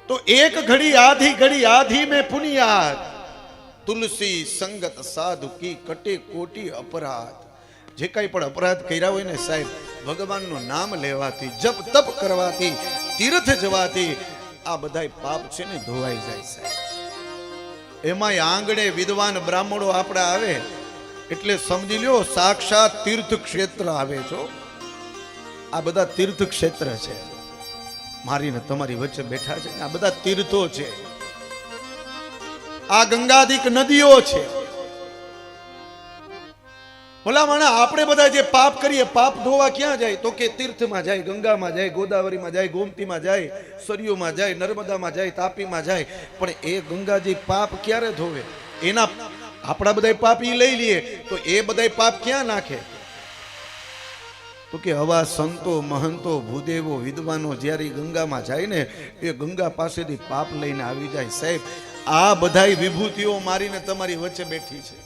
तो एक घड़ी आधी में पुनियात, तुलसी संगत साधु की कटे कोटि अपराध। जे कई पण अपराध कर्या होय ने साहेब, भगवानનું નામ લેવાથી, જપ તપ કરવાથી, તીર્થ જવાથી આ બધાય પાપ છે ને ધોવાઈ જાય સાહેબ। એમાંય આંગણે વિદ્વાન બ્રાહ્મણો આપણા આવે એટલે સમજી લ્યો સાક્ષાત તીર્થ ક્ષેત્ર આવે છો। આ બધા તીર્થ ક્ષેત્ર છે, મારી ને તમારી વચ્ચે બેઠા છે, આ બધા તીર્થો છે, આ ગંગાદિક નદીઓ છે। ભલામણા આપણે બધા જે પાપ કરીએ, પાપ ધોવા ક્યાં જાય? તો કે તીર્થમાં જાય, ગંગામાં જાય, ગોદાવરીમાં જાય, ગોમતીમાં જાય, સરયુમાં જાય, નર્મદામાં જાય, તાપીમાં જાય। પણ એ ગંગાજી પાપ ક્યારે ધોવે? એના આપણા બધા પાપ ઈ લઈ લઈએ તો એ બધા પાપ ક્યાં નાખે? તો કે હવા સંતો મહંતો ભૂદેવો વિદ્વાનો જ્યારે ગંગામાં જાય ને એ ગંગા પાસેથી પાપ લઈને આવી જાય। સાહેબ આ બધાય વિભૂતિઓ મારીને તમારી વચ્ચે બેઠી છે।